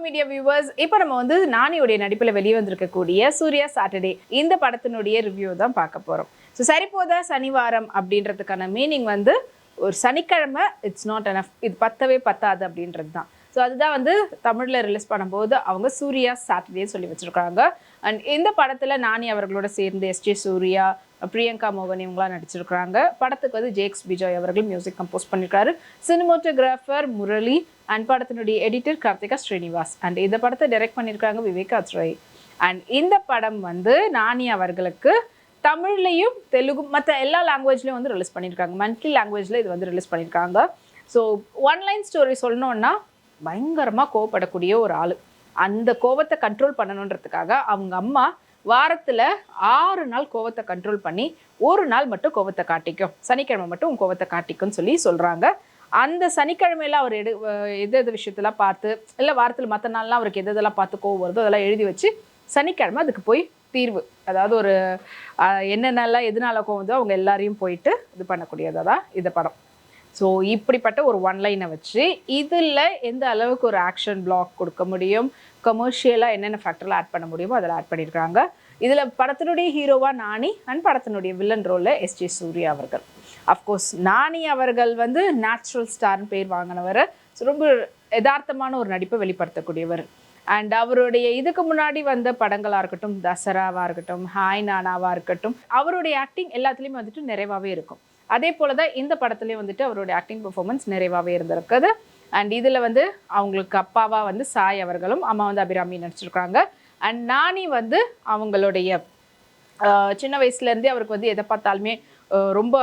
Media viewers, இப்போ நம்ம வந்து நானியோடைய நடிப்பில் வெளியே வந்திருக்கக்கூடிய சூர்யா சாட்டர்டே இந்த படத்தினுடைய ரிவ்யூ தான் பார்க்க போகிறோம். ஸோ சரிபோதா சனிவாரம் அப்படின்றதுக்கான மீனிங் வந்து ஒரு சனிக்கிழமை இட்ஸ் நாட் எனஃப், இது பத்தவே பத்தாது அப்படின்றது தான். ஸோ அதுதான் வந்து தமிழில் ரிலீஸ் பண்ணும்போது அவங்க சூர்யா சாட்டர்டே சொல்லி வச்சுருக்காங்க. அண்ட் இந்த படத்தில் நானி அவர்களோட சேர்ந்து எஸ்ஜே சூர்யா, பிரியங்கா மோகன் இவங்களாம் நடிச்சிருக்கிறாங்க. படத்துக்கு வந்து ஜேக்ஸ் பிஜாய் அவர்கள் மியூசிக் கம்போஸ் பண்ணியிருக்காரு. சினிமோட்டோகிராஃபர் முரளி அண்ட் படத்தினுடைய எடிட்டர் கார்த்திகா ஸ்ரீனிவாஸ். அண்ட் இந்த படத்தை டைரக்ட் பண்ணியிருக்காங்க விவேக் அத்ரய். அண்ட் இந்த படம் வந்து நானி அவர்களுக்கு தமிழ்லையும் தெலுங்கு மற்ற எல்லா லாங்குவேஜ்லையும் வந்து ரிலீஸ் பண்ணியிருக்காங்க. மந்த்லி லாங்குவேஜில் இது வந்து ரிலீஸ் பண்ணியிருக்காங்க. ஸோ ஒன்லைன் ஸ்டோரி சொல்லணுன்னா பயங்கரமாக கோவப்படக்கூடிய ஒரு ஆள். அந்த கோவத்தை கண்ட்ரோல் பண்ணணுன்றதுக்காக அவங்க அம்மா வாரத்தில் 6 நாள் கோவத்தை கண்ட்ரோல் பண்ணி ஒரு நாள் மட்டும் கோவத்தை காட்டிக்கும், சனிக்கிழமை மட்டும் உன் கோவத்தை காட்டிக்கும்னு சொல்கிறாங்க. அந்த சனிக்கிழமையில அவர் எது விஷயத்தெல்லாம் பார்த்து, இல்லை வாரத்தில் மற்ற நாள்லாம் அவருக்கு எதெல்லாம் பார்த்து கோவம் வருதோ அதெல்லாம் எழுதி வச்சு சனிக்கிழமை அதுக்கு போய் தீர்வு, அதாவது ஒரு என்னென்னலாம் எதனால கோவம் வருதோ அவங்க எல்லாரையும் போயிட்டு இது பண்ணக்கூடியதாக தான் இந்த படம். ஸோ இப்படிப்பட்ட ஒரு ஒன்லைனை வச்சு இதில் எந்த அளவுக்கு ஒரு ஆக்ஷன் பிளாக் கொடுக்க முடியும், கமர்ஷியலாக என்னென்ன ஃபேக்டரில் ஆட் பண்ண முடியுமோ அதில் ஆட் பண்ணியிருக்காங்க. இதில் படத்தினுடைய ஹீரோவாக நானி அண்ட் படத்தினுடைய வில்லன் ரோலில் எஸ்ஜே சூர்யா அவர்கள். அஃப்கோர்ஸ் நானி அவர்கள் வந்து நேச்சுரல் ஸ்டார்னு பேர் வாங்கினவர். ஸோ ரொம்ப யதார்த்தமான ஒரு நடிப்பை வெளிப்படுத்தக்கூடியவர். அண்ட் அவருடைய இதுக்கு முன்னாடி வந்த படங்களாக இருக்கட்டும், தசராவாக இருக்கட்டும், ஹாய் நானாவாக இருக்கட்டும், அவருடைய ஆக்டிங் எல்லாத்துலேயுமே வந்துட்டு நிறைவாகவே இருக்கும். அதே போல் தான் இந்த படத்துலேயும் வந்துட்டு அவருடைய ஆக்டிங் பெர்ஃபார்மன்ஸ் நிறைவாகவே இருந்திருக்குது. அண்ட் இதில் வந்து அவங்களுக்கு அப்பாவாக வந்து சாய் அவர்களும், அம்மா வந்து அபிராமி நடிச்சிருக்காங்க. அண்ட் நானி வந்து அவங்களுடைய சின்ன வயசுலேருந்தே அவருக்கு வந்து எதை பார்த்தாலுமே ரொம்ப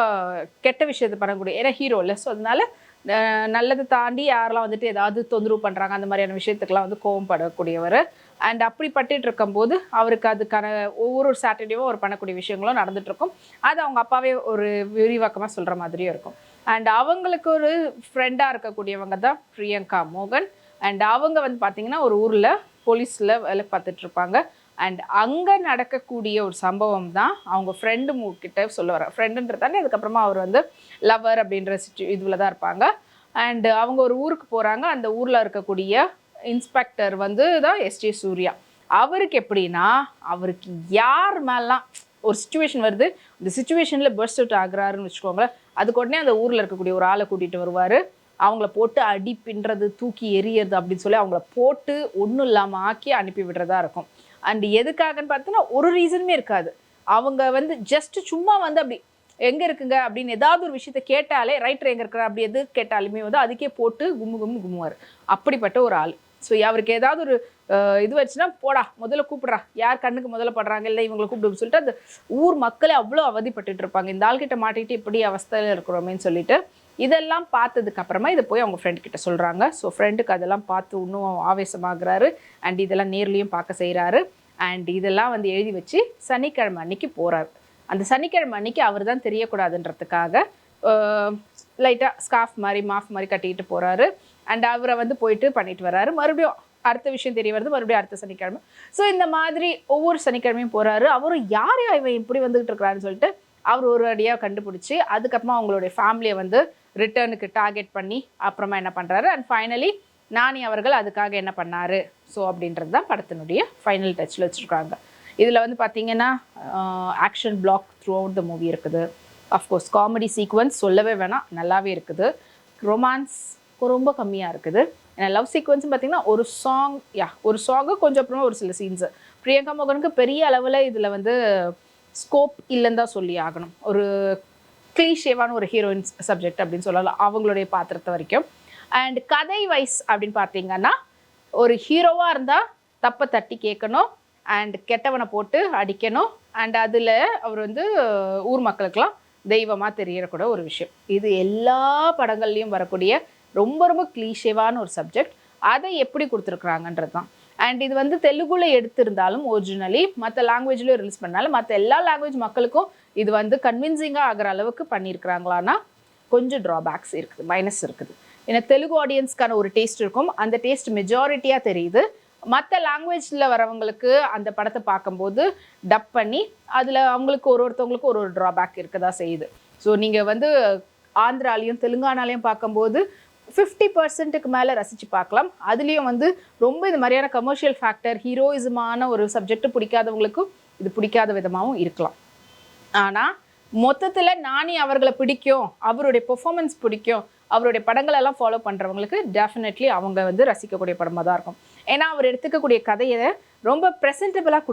கெட்ட விஷயத்தை பண்ணக்கூடிய, ஏன்னா ஹீரோ இல்லை. ஸோ அதனால நல்லதை தாண்டி யாரெல்லாம் வந்துட்டு ஏதாவது தொந்தரவு பண்ணுறாங்க அந்த மாதிரியான விஷயத்துக்கெல்லாம் வந்து கோவப்படக்கூடியவர். அண்ட் அப்படி பட்டுட்டு இருக்கும்போது அவருக்கு அதுக்கான ஒவ்வொரு சாட்டர்டேவும் அவர் பண்ணக்கூடிய விஷயங்களும் நடந்துகிட்ருக்கும். அது அவங்க அப்பாவே ஒரு விரிவாக்கமாக சொல்கிற மாதிரியும் இருக்கும். அண்ட் அவங்களுக்கு ஒரு ஃப்ரெண்டாக இருக்கக்கூடியவங்க தான் பிரியங்கா மோகன். அண்ட் அவங்க வந்து பார்த்திங்கன்னா ஒரு ஊரில் போலீஸில் வேலை பார்த்துட்ருப்பாங்க. அண்ட் அங்கே நடக்கக்கூடிய ஒரு சம்பவம் தான் அவங்க ஃப்ரெண்டு கிட்ட சொல்ல வர, ஃப்ரெண்டுன்றதானே அதுக்கப்புறமா அவர் வந்து லவர் அப்படின்ற இதில் தான் இருப்பாங்க. அண்டு அவங்க ஒரு ஊருக்கு போகிறாங்க. அந்த ஊரில் இருக்கக்கூடிய இன்ஸ்பெக்டர் வந்து தான் எஸ்ஜே சூர்யா. அவருக்கு எப்படின்னா, அவருக்கு யார் மேலாம் ஒரு சுச்சுவேஷன் வருது, இந்த சுச்சுவேஷனில் பர்ஸ்ட் அவுட் ஆகுறாருன்னு வச்சுக்கோங்களேன், அதுக்கு உடனே அந்த ஊரில் இருக்கக்கூடிய ஒரு ஆளை கூட்டிகிட்டு வருவார். அவங்கள போட்டு அடி பின்னுறது, தூக்கி எறியறது அப்படின்னு சொல்லி அவங்கள போட்டு ஒன்றும் இல்லாமல் ஆக்கி அனுப்பி விடுறதா இருக்கும். அண்ட் எதுக்காகன்னு பார்த்தோன்னா ஒரு ரீசனுமே இருக்காது. அவங்க வந்து ஜஸ்ட் சும்மா வந்து அப்படி எங்கே இருக்குங்க அப்படின்னு ஏதாவது ஒரு விஷயத்த கேட்டாலே, ரைட்டர் எங்கே இருக்கிற அப்படி எது கேட்டாலுமே வந்து அதுக்கே போட்டு கும்முவார். அப்படிப்பட்ட ஒரு ஆள். ஸோ அவருக்கு ஏதாவது ஒரு இது வச்சுன்னா, போடா முதல்ல கூப்பிட்றா, யார் கண்ணுக்கு முதல்ல படுறாங்க, இல்லை இவங்களை கூப்பிடுன்னு சொல்லிட்டு அந்த ஊர் மக்களே அவ்வளோ அவதிப்பட்டு இருப்பாங்க. இந்த ஆள்கிட்ட மாட்டிக்கிட்டு இப்படி அவஸ்தையில் இருக்கிறோமேன்னு சொல்லிட்டு இதெல்லாம் பார்த்ததுக்கு அப்புறமா இதை போய் அவங்க ஃப்ரெண்டு கிட்ட சொல்கிறாங்க. ஸோ ஃப்ரெண்டுக்கு அதெல்லாம் பார்த்து இன்னும் ஆவேசமாகறாரு. அண்ட் இதெல்லாம் நேர்லேயும் பார்க்க செய்கிறாரு. அண்ட் இதெல்லாம் வந்து எழுதி வச்சு சனிக்கிழமை அன்னைக்கு போகிறாரு. அந்த சனிக்கிழமை அன்னைக்கு அவர் தான் தெரியக்கூடாதுன்றதுக்காக லைட்டாக ஸ்கார்ஃப் மாதிரி மாஃப் மாதிரி கட்டிக்கிட்டு போகிறாரு. அண்ட் அவரை வந்து போயிட்டு பண்ணிட்டு வர்றாரு. மறுபடியும் அடுத்த விஷயம் தெரிய வருது, மறுபடியும் அடுத்த சனிக்கிழமை. ஸோ இந்த மாதிரி ஒவ்வொரு சனிக்கிழமையும் போகிறாரு. அவரும் யார் இவன் இப்படி வந்துகிட்டு இருக்கிறாருன்னு சொல்லிட்டு அவர் ஒரு அடியாக கண்டுபிடிச்சி அதுக்கப்புறமா அவங்களுடைய ஃபேமிலியை வந்து ரிட்டர்னுக்கு டார்கெட் பண்ணி அப்புறமா என்ன பண்ணுறாரு. அண்ட் ஃபைனலி நானி அவர்கள் அதுக்காக என்ன பண்ணார், ஸோ அப்படின்றது தான் படத்தினுடைய ஃபைனல் டச்சில் வச்சுருக்காங்க. இதில் வந்து பார்த்திங்கன்னா action block through out the movie இருக்குது. அஃப்கோர்ஸ் காமெடி சீக்வன்ஸ் சொல்லவே வேணாம், நல்லாவே இருக்குது. ரொமான்ஸ் ரொம்ப கம்மியாக இருக்குது. ஏன்னா லவ் சீக்வன்ஸும் பார்த்திங்கன்னா ஒரு சாங்கு கொஞ்சம் அப்புறமா ஒரு சில சீன்ஸு. பிரியங்கா மோகனுக்கு பெரிய அளவில் இதில் வந்து ஸ்கோப் இல்லைன்னு தான் சொல்லி ஆகணும். ஒரு கிளீஷேவான ஒரு ஹீரோயின் சப்ஜெக்ட் அப்படின்னு சொல்லலாம் அவங்களுடைய பாத்திரத்தை வரைக்கும். அண்ட் கதை வைஸ் அப்படின்னு பார்த்தீங்கன்னா, ஒரு ஹீரோவாக இருந்தால் தப்பை தட்டி கேட்கணும், அண்ட் கெட்டவனை போட்டு அடிக்கணும், அண்ட் அதில் அவர் வந்து ஊர் மக்களுக்கெல்லாம் தெய்வமாக தெரியக்கூட ஒரு விஷயம். இது எல்லா படங்கள்லையும் வரக்கூடிய ரொம்ப ரொம்ப கிளீஷேவான ஒரு சப்ஜெக்ட். அதை எப்படி கொடுத்துருக்குறாங்கன்றது தான். அண்ட் இது வந்து தெலுங்குல எடுத்திருந்தாலும் ஒரிஜினலி மற்ற லாங்குவேஜ்லேயும் ரிலீஸ் பண்ணாலும் மற்ற எல்லா லாங்குவேஜ் மக்களுக்கும் இது வந்து கன்வின்சிங்காக ஆகிற அளவுக்கு பண்ணியிருக்கிறாங்களான்னா கொஞ்சம் ட்ராபேக்ஸ் இருக்குது, மைனஸ் இருக்குது. ஏன்னா தெலுங்கு ஆடியன்ஸ்க்கான ஒரு டேஸ்ட் இருக்கும், அந்த டேஸ்ட் மெஜாரிட்டியாக தெரியுது. மற்ற லாங்குவேஜில் வரவங்களுக்கு அந்த படத்தை பார்க்கும்போது டப் பண்ணி அதில் அவங்களுக்கு ஒருத்தவங்களுக்கு ஒரு ட்ராபேக் இருக்க தான் செய்யுது. ஸோ நீங்கள் வந்து ஆந்திராலையும் தெலுங்கானாலையும் பார்க்கும்போது 50%க்கு மேலே ரசித்து பார்க்கலாம். அதுலேயும் வந்து ரொம்ப இது மாதிரியான கமர்ஷியல் ஃபேக்டர், ஹீரோயிசமான ஒரு சப்ஜெக்ட் பிடிக்காதவங்களுக்கும் இது பிடிக்காத விதமாகவும் இருக்கலாம். ஆனால் மொத்தத்தில் நானி அவர்களை பிடிக்கும், அவருடைய பெர்ஃபார்மன்ஸ் பிடிக்கும், அவருடைய படங்களெல்லாம் ஃபாலோ பண்ணுறவங்களுக்கு டெஃபினெட்லி அவங்க வந்து ரசிக்கக்கூடிய படமாக தான் இருக்கும். ஏன்னா அவர் எடுத்துக்கக்கூடிய கதையை ரொம்ப ப்ரெசன்டபிளாக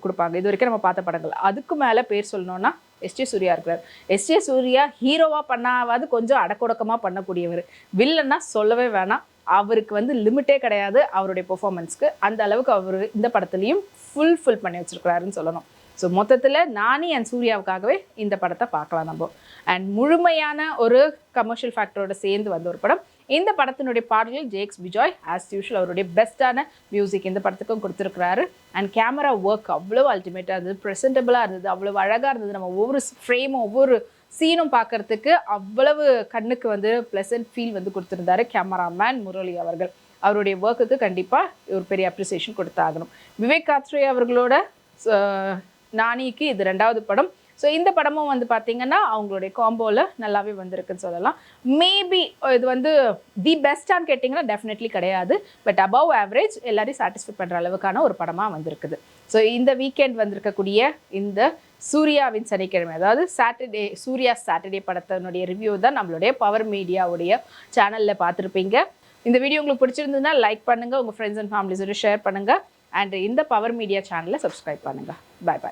கொடுப்பாங்க. இது வரைக்கும் நம்ம பார்த்த படங்கள். அதுக்கு மேலே பேர் சொல்லணும்னா எஸ்ஜே சூர்யா இருக்கிறார். எஸ்ஜே சூர்யா ஹீரோவாக பண்ணாவது கொஞ்சம் அடக்கொடக்கமாக பண்ணக்கூடியவர். வில்லன்னா சொல்லவே வேணாம். அவருக்கு வந்து லிமிட்டே கிடையாது அவருடைய பெர்ஃபார்மன்ஸ்க்கு. அந்த அளவுக்கு அவர் இந்த படத்துலையும் ஃபுல் பண்ணி வச்சுருக்கிறாருன்னு சொல்லணும். ஸோ மொத்தத்தில் நானி அண்ட் சூர்யாவுக்காகவே இந்த படத்தை பார்க்கலாம் நம்ம. அண்ட் முழுமையான ஒரு கமர்ஷியல் ஃபேக்டரோட சேர்ந்து வந்த ஒரு படம். இந்த படத்தினுடைய பாடல்கள் ஜேஎக்ஸ் விஜய் ஆஸ் யூஷுவல் அவருடைய பெஸ்ட்டான மியூசிக் இந்த படத்துக்கும் கொடுத்துருக்கிறாரு. அண்ட் கேமரா ஒர்க் அவ்வளோ அல்டிமேட்டாக இருந்தது, ப்ரெசென்டபிளாக இருந்தது, அவ்வளோ அழகாக இருந்தது. நம்ம ஒவ்வொரு ஃப்ரேமும் ஒவ்வொரு சீனும் பார்க்கறதுக்கு அவ்வளவு கண்ணுக்கு வந்து ப்ளசன்ட் ஃபீல் வந்து கொடுத்துருந்தாரு கேமராமேன் முரளி அவர்கள். அவருடைய ஒர்க்குக்கு கண்டிப்பாக ஒரு பெரிய அப்ரிசியேஷன் கொடுத்தாகணும். விவேக் காத்ரே அவர்களோட நானிக்கு இது 2வது படம். ஸோ இந்த படமும் வந்து பார்த்திங்கன்னா அவங்களுடைய காம்போவில் நல்லாவே வந்திருக்குன்னு சொல்லலாம். மேபி இது வந்து தி பெஸ்ட்டான்னு கேட்டிங்கன்னா டெஃபினெட்லி கிடையாது. பட் அபவ் ஆவரேஜ் எல்லாரையும் சாட்டிஸ்ஃபை பண்ணுற அளவுக்கான ஒரு படமாக வந்திருக்குது. ஸோ இந்த வீக்கெண்ட் வந்திருக்கக்கூடிய இந்த சூர்யாவின் சனிக்கிழமை, அதாவது சூர்யா சாட்டர்டே படத்தினுடைய ரிவ்யூ தான் நம்மளுடைய பவர் மீடியாவுடைய சேனலில் பார்த்துருப்பீங்க. இந்த வீடியோ உங்களுக்கு பிடிச்சிருந்ததுன்னா லைக் பண்ணுங்கள், உங்கள் ஃப்ரெண்ட்ஸ் அண்ட் ஃபேமிலிஸோட ஷேர் பண்ணுங்கள். அண்ட் இந்த பவர் மீடியா சேனலை சப்ஸ்கிரைப் பண்ணுங்கள். பாய்.